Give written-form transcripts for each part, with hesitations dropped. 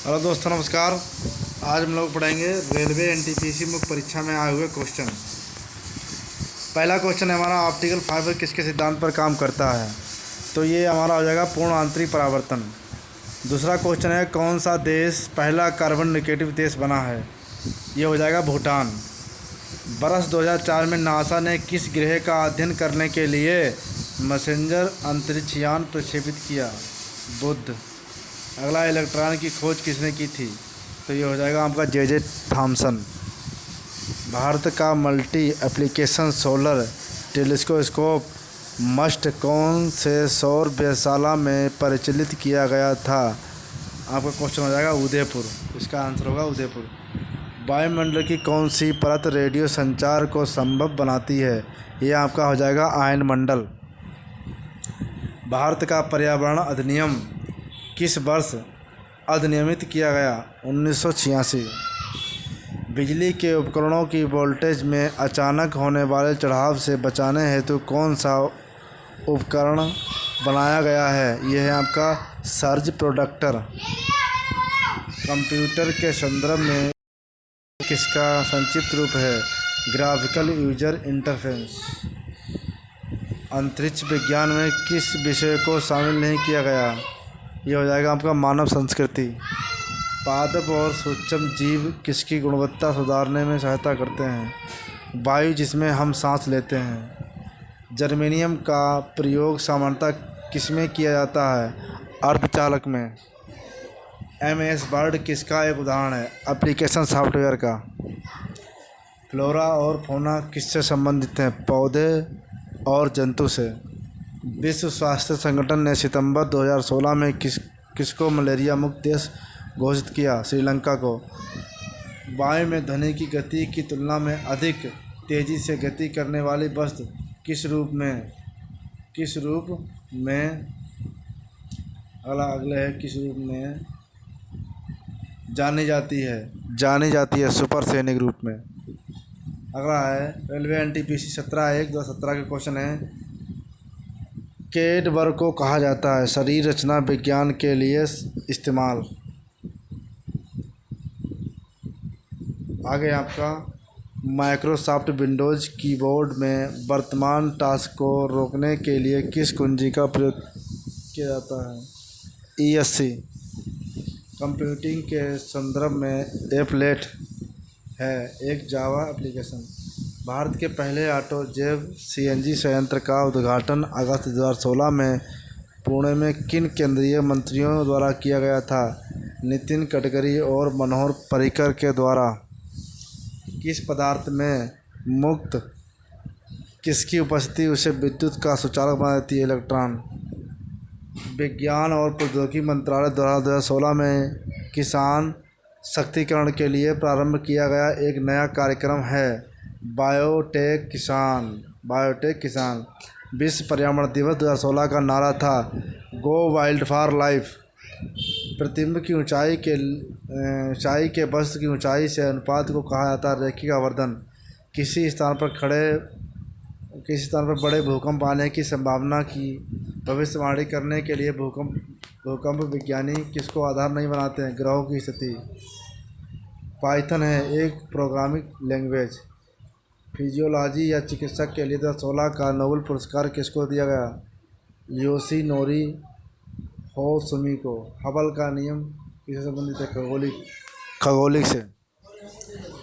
Hello दोस्तों, नमस्कार। आज हम लोग पढ़ेंगे रेलवे एनटीपीसी मुख्य परीक्षा में आए हुए क्वेश्चन। पहला क्वेश्चन है हमारा, ऑप्टिकल फाइबर किसके सिद्धांत पर काम करता है? तो ये हमारा हो जाएगा पूर्ण आंतरिक परावर्तन। दूसरा क्वेश्चन है, कौन सा देश पहला कार्बन निगेटिव देश बना है? ये हो जाएगा भूटान। वर्ष 2004 में नासा ने किस ग्रह का अध्ययन करने के लिए मैसेंजर अंतरिक्ष यान प्रक्षेपित किया? बुध। अगला, इलेक्ट्रॉन की खोज किसने की थी? तो ये हो जाएगा आपका जे थॉमसन। भारत का multi application solar telescope MAST कौन से सौर वेधशाला में परिचालित किया गया था? आपका क्वेश्चन हो जाएगा उदयपुर। इसका आंसर होगा उदयपुर। वायुमंडल की कौन सी परत रेडियो संचार को संभव बनाती है? ये आपका हो जाएगा आयनमंडल। भारत का पर्यावरण अधिनियम किस वर्ष अधिनियमित किया गया? 1986। बिजली के उपकरणों की वोल्टेज में अचानक होने वाले चढ़ाव से बचाने हेतु कौन सा उपकरण बनाया गया है? यह है आपका सर्ज प्रोटेक्टर। कंप्यूटर के संदर्भ में किसका संक्षिप्त रूप है? Graphical user interface. अंतरिक्ष विज्ञान में किस विषय को शामिल नहीं किया गया? ये हो जाएगा आपका मानव संस्कृति। पादप और सूक्ष्म जीव किसकी गुणवत्ता सुधारने में सहायता करते हैं? वायु जिसमें हम सांस लेते हैं। जर्मेनियम का प्रयोग सामान्यतः किसमें किया जाता है? अर्धचालक में। MS वर्ड किसका एक उदाहरण है? एप्लीकेशन सॉफ्टवेयर का। फ्लोरा और फौना किससे संबंधित हैं? पौधे और जंतु से। विश्व स्वास्थ्य संगठन ने सितंबर 2016 में किसको मलेरिया मुक्त देश घोषित किया? श्रीलंका को। वायु में ध्वनि की गति की तुलना में अधिक तेज़ी से गति करने वाली वस्तु किस रूप में अगले है किस रूप में जानी जाती है? सुपरसोनिक रूप में। अगला है रेलवे एनटीपीसी 17/1/2017 का क्वेश्चन है, कैड वर्ग को कहा जाता है? शरीर रचना विज्ञान के लिए इस्तेमाल। आगे आपका माइक्रोसॉफ्ट विंडोज़ कीबोर्ड में वर्तमान टास्क को रोकने के लिए किस कुंजी का प्रयोग किया जाता है? ESC। कंप्यूटिंग के संदर्भ में एप्लेट है एक जावा एप्लीकेशन। भारत के पहले ऑटो जैव CNG संयंत्र का उद्घाटन अगस्त 2016 में पुणे में किन केंद्रीय मंत्रियों द्वारा किया गया था? नितिन गडकरी और मनोहर पर्रिकर के द्वारा। किस पदार्थ में मुक्त किसकी उपस्थिति उसे विद्युत का सुचालक बना देती है? इलेक्ट्रॉन। विज्ञान और प्रौद्योगिकी मंत्रालय द्वारा 2016 में किसान सशक्तिकरण के लिए प्रारंभ किया गया एक नया कार्यक्रम है बायोटेक किसान। विश्व पर्यावरण दिवस 2016 का नारा था गो वाइल्ड फॉर लाइफ। प्रतिबिंब की ऊंचाई के वस्तु की ऊंचाई से अनुपात को कहा जाता है रैखिक आवर्धन। किसी स्थान पर बड़े भूकंप आने की संभावना की भविष्यवाणी करने के लिए भूकंप विज्ञानी किसको आधार नहीं बनाते हैं? ग्रहों की स्थिति। पाइथन है एक प्रोग्रामिंग लैंग्वेज। फिजियोलॉजी या चिकित्सक के लिए 2016 का नोबेल पुरस्कार किसको दिया गया? योशिनोरी होसुमी को। हबल का नियम किससे संबंधित है? खगोलिक से।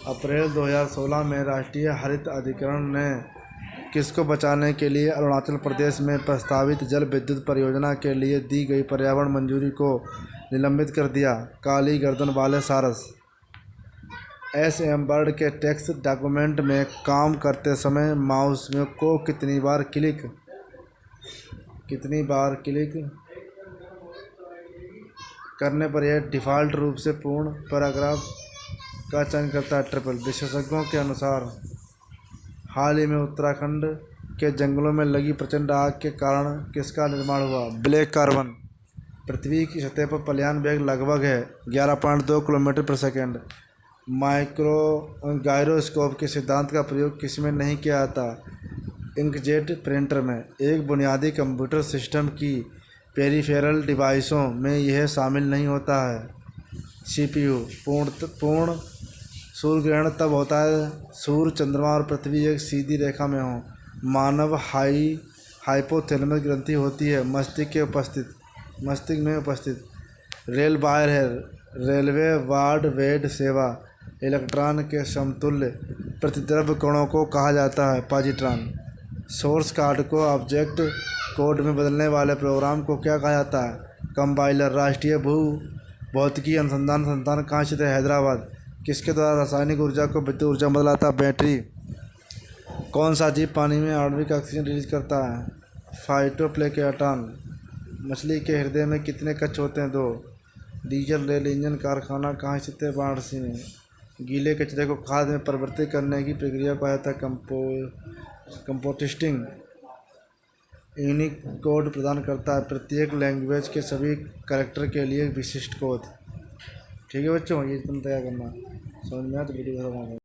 अप्रैल 2016 में राष्ट्रीय हरित अधिकरण ने किसको बचाने के लिए अरुणाचल प्रदेश में प्रस्तावित जल विद्युत परियोजना के लिए दी गई पर्यावरण मंजूरी को निलंबित कर दिया? काली गर्दन वाले सारस। SM वर्ड के टेक्स्ट डॉक्यूमेंट में काम करते समय माउस को कितनी बार क्लिक करने पर यह डिफ़ॉल्ट रूप से पूर्ण पैराग्राफ का चयन करता है? ट्रिपल। विशेषज्ञों के अनुसार हाल ही में उत्तराखंड के जंगलों में लगी प्रचंड आग के कारण किसका निर्माण हुआ? Black carbon. पृथ्वी की सतह पर पलायन वेग लगभग है 11.2 किलोमीटर प्रति सेकंड। गायरोस्कोप के सिद्धांत का प्रयोग किसमें नहीं किया जाता? इंकजेट प्रिंटर में। एक बुनियादी कंप्यूटर सिस्टम की पेरिफेरल डिवाइसों में यह शामिल नहीं होता है। CPU पूर्ण सूर्य ग्रहण तब होता है सूर्य, चंद्रमा और पृथ्वी एक सीधी रेखा में हो। मानव हाइपोथैलेमस ग्रंथि होती है मस्तिष्क में उपस्थित। रेल वायर है रेलवे वार्ड वेड सेवा। इलेक्ट्रॉन के समतुल्य प्रतिद्रव्य कणों को कहा जाता है पॉजिट्रॉन। सोर्स कोड को ऑब्जेक्ट कोड में बदलने वाले प्रोग्राम को क्या कहा जाता है? कंपाइलर। राष्ट्रीय भौतिकी अनुसंधान संस्थान कहाँ स्थित है? हैदराबाद। किसके द्वारा रासायनिक ऊर्जा को विद्युत ऊर्जा में बदलाता है? बैटरी। कौन सा जीव पानी में आणविक ऑक्सीजन रिलीज करता है? फाइटोप्लैंक्टन। मछली के हृदय में कितने कक्ष होते हैं? 2। डीजल रेल इंजन कारखाना कहाँ स्थित है? वाराणसी में। गीले कचरे को खाद में परिवर्तित करने की प्रक्रिया को आता है कंपोस्टिंग। यूनिक कोड प्रदान करता है प्रत्येक लैंग्वेज के सभी कैरेक्टर के लिए विशिष्ट कोड। ठीक है बच्चों, ये तुम तैयार करना। समझ में आया तो वीडियो